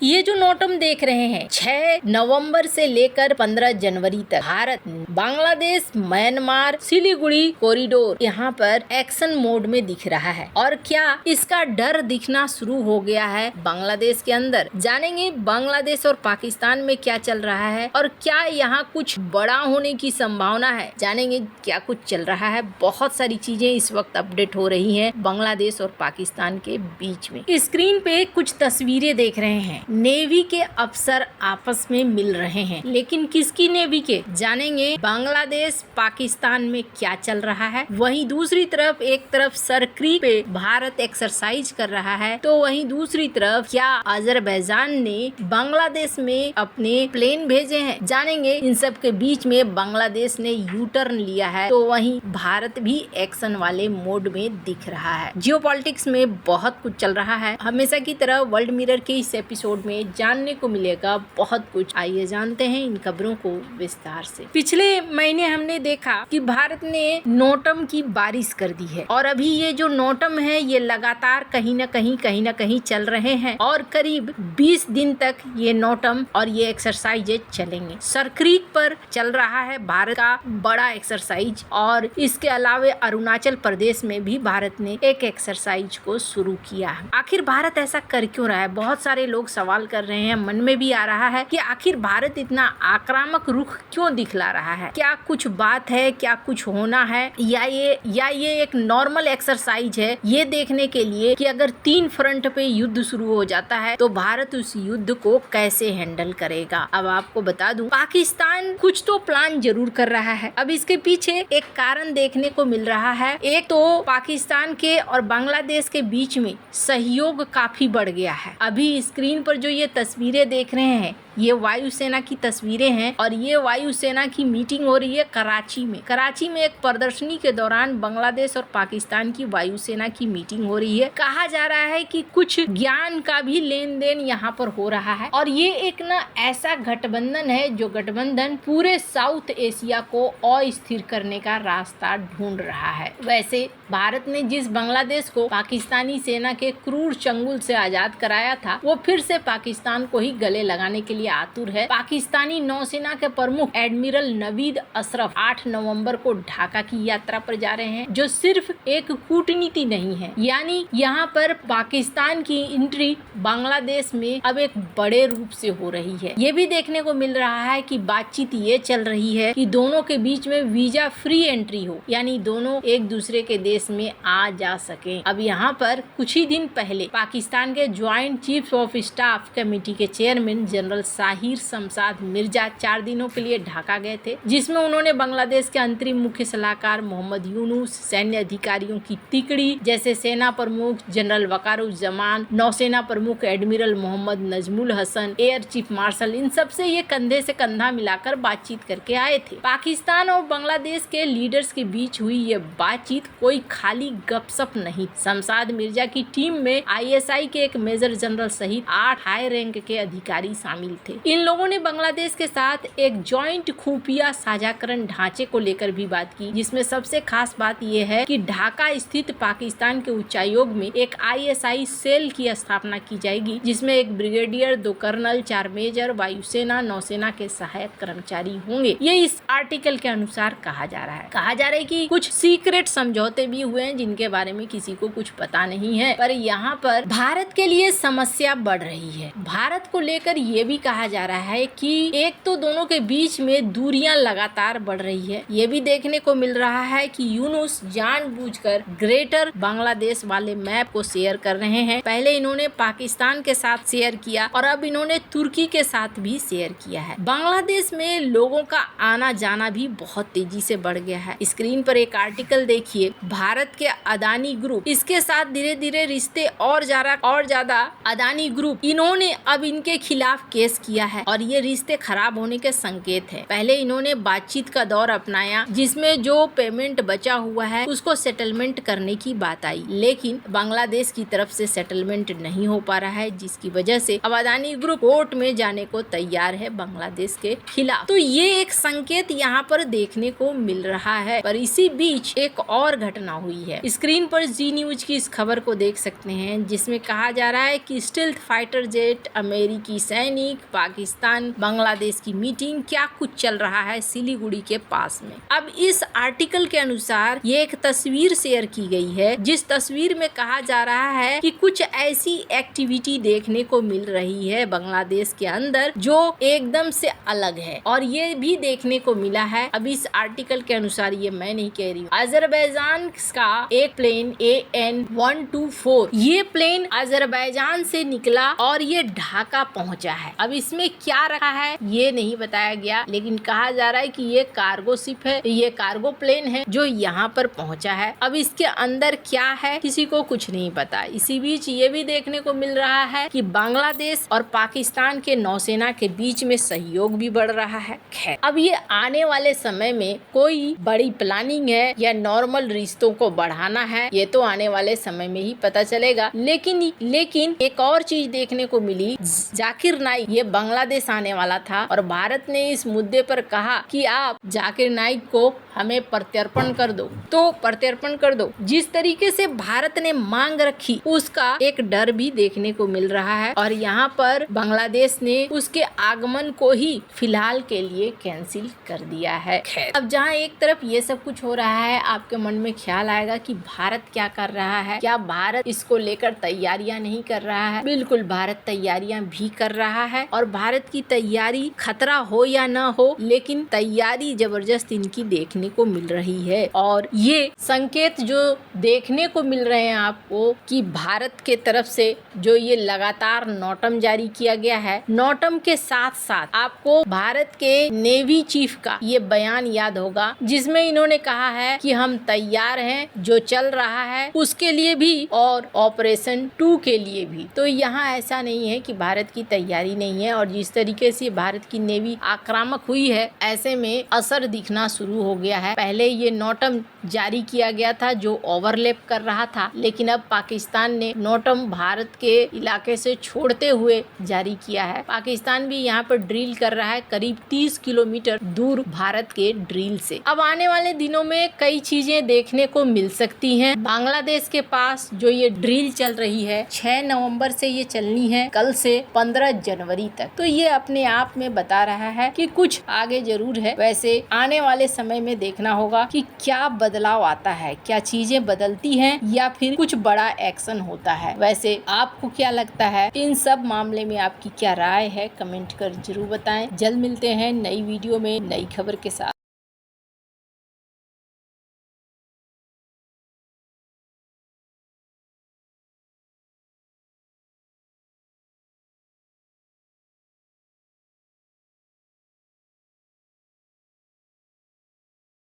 ये जो नोट हम देख रहे हैं 6 नवंबर से लेकर 15 जनवरी तक भारत बांग्लादेश म्यांमार सिलीगुड़ी कॉरिडोर यहाँ पर एक्शन मोड में दिख रहा है। और क्या इसका डर दिखना शुरू हो गया है बांग्लादेश के अंदर? जानेंगे बांग्लादेश और पाकिस्तान में क्या चल रहा है और क्या यहाँ कुछ बड़ा होने की संभावना है। जानेंगे क्या कुछ चल रहा है। बहुत सारी चीजें इस वक्त अपडेट हो रही है बांग्लादेश और पाकिस्तान के बीच में। स्क्रीन पे कुछ तस्वीरें देख रहे हैं। नेवी के अफसर आपस में मिल रहे हैं, लेकिन किसकी नेवी के? जानेंगे बांग्लादेश पाकिस्तान में क्या चल रहा है। वहीं दूसरी तरफ एक तरफ सरक्री पे भारत एक्सरसाइज कर रहा है, तो वहीं दूसरी तरफ क्या अजरबैजान ने बांग्लादेश में अपने प्लेन भेजे हैं। जानेंगे इन सब के बीच में बांग्लादेश ने यू टर्न लिया है, तो वहीं भारत भी एक्शन वाले मोड में दिख रहा है। जियोपॉलिटिक्स में बहुत कुछ चल रहा है। हमेशा की तरह वर्ल्ड मिरर के इस एपिसोड में जानने को मिलेगा बहुत कुछ। आइए जानते हैं इन खबरों को विस्तार से। पिछले महीने हमने देखा कि भारत ने नोटम की बारिश कर दी है और अभी ये जो नोटम है ये लगातार कहीं न कहीं चल रहे हैं और करीब 20 दिन तक ये नोटम और ये एक्सरसाइज चलेंगे। सरक्रीक पर चल रहा है भारत का बड़ा एक्सरसाइज और इसके अलावा अरुणाचल प्रदेश में भी भारत ने एक एक्सरसाइज को शुरू किया है। आखिर भारत ऐसा कर क्यों रहा है? बहुत सारे लोग सवाल कर रहे हैं, मन में भी आ रहा है कि आखिर भारत इतना आक्रामक रुख क्यों दिखला रहा है? क्या कुछ बात है, क्या कुछ होना है, या ये एक नॉर्मल एक्सरसाइज है? ये देखने के लिए कि अगर 3 फ्रंट पे युद्ध शुरू हो जाता है तो भारत उस युद्ध को कैसे हैंडल करेगा। अब आपको बता दूं, पाकिस्तान कुछ तो प्लान जरूर कर रहा है। अब इसके पीछे एक कारण देखने को मिल रहा है। एक तो पाकिस्तान के और बांग्लादेश के बीच में सहयोग काफी बढ़ गया है। अभी स्क्रीन पर जो ये तस्वीरें देख रहे हैं ये वायुसेना की तस्वीरें हैं और ये वायुसेना की मीटिंग हो रही है कराची में। कराची में एक प्रदर्शनी के दौरान बांग्लादेश और पाकिस्तान की वायुसेना की मीटिंग हो रही है। कहा जा रहा है कि कुछ ज्ञान का भी लेन देन यहाँ पर हो रहा है और ये एक ना ऐसा गठबंधन है जो गठबंधन पूरे साउथ एशिया को अस्थिर करने का रास्ता ढूंढ रहा है। वैसे भारत ने जिस बांग्लादेश को पाकिस्तानी सेना के क्रूर चंगुल से आजाद कराया था वो फिर से पाकिस्तान को ही गले लगाने के लिए आतुर है। पाकिस्तानी नौसेना के प्रमुख एडमिरल नवीद अशरफ 8 नवंबर को ढाका की यात्रा पर जा रहे हैं, जो सिर्फ एक कूटनीति नहीं है, यानी यहाँ पर पाकिस्तान की एंट्री बांग्लादेश में अब एक बड़े रूप से हो रही है। ये भी देखने को मिल रहा है कि बातचीत ये चल रही है कि दोनों के बीच में वीजा फ्री एंट्री हो, यानी दोनों एक दूसरे के देश में आ जा सके। अब यहाँ पर कुछ ही दिन पहले पाकिस्तान के joint chief of staff committee के चेयरमैन जनरल साहिर शमशाद मिर्जा 4 दिनों के लिए ढाका गए थे, जिसमें उन्होंने बांग्लादेश के अंतरिम मुख्य सलाहकार मोहम्मद यूनुस, सैन्य अधिकारियों की तिकड़ी जैसे सेना प्रमुख जनरल वकारुज्जमान, नौसेना प्रमुख admiral Mohammad Nazmul Hasan, air chief marshal, इन सब से ये कंधे से कंधा मिलाकर बातचीत करके आए थे। पाकिस्तान और बांग्लादेश के लीडर्स के बीच हुई ये बातचीत कोई खाली गपशप नहीं। शमशाद मिर्जा की टीम में ISI के एक मेजर जनरल सहित 8 हाई रैंक के अधिकारी शामिल थे। इन लोगों ने बांग्लादेश के साथ एक जॉइंट खुफिया साझाकरण ढांचे को लेकर भी बात की, जिसमें सबसे खास बात यह है कि ढाका स्थित पाकिस्तान के उच्चायोग में एक ISI सेल की स्थापना की जाएगी, जिसमें एक ब्रिगेडियर, 2 कर्नल, 4 मेजर, वायुसेना, नौसेना के सहायक कर्मचारी होंगे। ये इस आर्टिकल के अनुसार कहा जा रहा है। कहा जा रहा है कि कुछ सीक्रेट समझौते भी हुए हैं जिनके बारे में किसी को कुछ पता नहीं है, पर यहाँ पर भारत के लिए समस्या बढ़ रही है। भारत को लेकर ये भी कहा जा रहा है कि एक तो दोनों के बीच में दूरियां लगातार बढ़ रही है। ये भी देखने को मिल रहा है कि यूनुस जानबूझकर ग्रेटर बांग्लादेश वाले मैप को शेयर कर रहे हैं। पहले इन्होंने पाकिस्तान के साथ शेयर किया और अब इन्होंने तुर्की के साथ भी शेयर किया है। बांग्लादेश में लोगों का आना जाना भी बहुत तेजी से बढ़ गया है। स्क्रीन पर एक आर्टिकल देखिए, भारत के अदानी ग्रुप, इसके साथ धीरे धीरे रिश्ते और ज्यादा अदानी ग्रुप, इन्होंने अब इनके खिलाफ केस किया है और ये रिश्ते खराब होने के संकेत है। पहले इन्होंने बातचीत का दौर अपनाया जिसमें जो पेमेंट बचा हुआ है उसको सेटलमेंट करने की बात आई, लेकिन बांग्लादेश की तरफ से सेटलमेंट नहीं हो पा रहा है, जिसकी वजह से अब अदानी ग्रुप कोर्ट में जाने को तैयार है बांग्लादेश के खिलाफ। तो ये एक संकेत यहाँ पर देखने को मिल रहा है। पर इसी बीच एक और घटना हुई है। स्क्रीन पर जी न्यूज की इस खबर को देख सकते हैं, जिसमें कहा जा रहा है कि स्टील्थ फाइटर फाइटर जेट, अमेरिकी सैनिक, पाकिस्तान बांग्लादेश की मीटिंग, क्या कुछ चल रहा है सिलीगुड़ी के पास में। अब इस आर्टिकल के अनुसार ये एक तस्वीर शेयर की गई है, जिस तस्वीर में कहा जा रहा है कि कुछ ऐसी एक्टिविटी देखने को मिल रही है बांग्लादेश के अंदर जो एकदम से अलग है, और ये भी देखने को मिला है। अब इस आर्टिकल के अनुसार, ये मैं नहीं कह रही हूँ, अजरबैजान का एक प्लेन AN-124, ये प्लेन अजरबैजान से निकला और ये ढाका पहुंचा है। अब इसमें क्या रखा है ये नहीं बताया गया, लेकिन कहा जा रहा है कि ये कार्गो शिप है, ये कार्गो प्लेन है जो यहाँ पर पहुंचा है। अब इसके अंदर क्या है किसी को कुछ नहीं पता। इसी बीच ये भी देखने को मिल रहा है कि बांग्लादेश और पाकिस्तान के नौसेना के बीच में सहयोग भी बढ़ रहा है। खैर, अब ये आने वाले समय में कोई बड़ी प्लानिंग है या नॉर्मल रिश्तों को बढ़ाना है, ये तो आने वाले समय में ही पता चलेगा। लेकिन एक और चीज देखने को मिली, जाकिर नाइक ये बांग्लादेश आने वाला था और भारत ने इस मुद्दे पर कहा कि आप जाकिर नाइक को हमें प्रत्यर्पण कर दो, तो प्रत्यर्पण कर दो। जिस तरीके से भारत ने मांग रखी उसका एक डर भी देखने को मिल रहा है, और यहाँ पर बांग्लादेश ने उसके आगमन को ही फिलहाल के लिए कैंसिल कर दिया है। खैर, अब जहाँ एक तरफ ये सब कुछ हो रहा है, आपके मन में ख्याल आएगा कि भारत क्या कर रहा है, क्या भारत इसको लेकर तैयारियां नहीं कर रहा है? बिल्कुल, भारत तैयारियां भी कर रहा है, और भारत की तैयारी खतरा हो या ना हो, लेकिन तैयारी जबरदस्त इनकी देखने को मिल रही है। और ये संकेत जो देखने को मिल रहे हैं आपको कि भारत के तरफ से जो ये लगातार नोटम जारी किया गया है, नोटम के साथ साथ आपको भारत के नेवी चीफ का ये बयान याद होगा, जिसमें इन्होंने कहा है कि हम तैयार हैं जो चल रहा है उसके लिए भी और ऑपरेशन 2 के लिए भी। तो यहाँ ऐसा नहीं है कि भारत की तैयारी नहीं है, और जिस तरीके से भारत की नेवी आक्रामक हुई है, ऐसे में असर दिखना शुरू हो गया है। पहले ये नोटम जारी किया गया था जो ओवरलैप कर रहा था, लेकिन अब पाकिस्तान ने नोटम भारत के इलाके से छोड़ते हुए जारी किया है। पाकिस्तान भी यहाँ पर ड्रिल कर रहा है करीब 30 किलोमीटर दूर भारत के ड्रिल से। अब आने वाले दिनों में कई चीजें देखने को मिल सकती हैं। बांग्लादेश के पास जो ये ड्रिल चल रही है 6 नवंबर से ये चलनी है, कल से 15 जनवरी तक, तो ये अपने आप में बता रहा है कि कुछ आगे जरूर है। वैसे आने वाले समय में देखना होगा कि क्या बदलाव आता है, क्या चीजें बदलती हैं या फिर कुछ बड़ा एक्शन होता है। वैसे आपको क्या लगता है, इन सब मामले में आपकी क्या राय है, कमेंट कर जरूर बताएं। जल्द मिलते हैं नई वीडियो में नई खबर के साथ।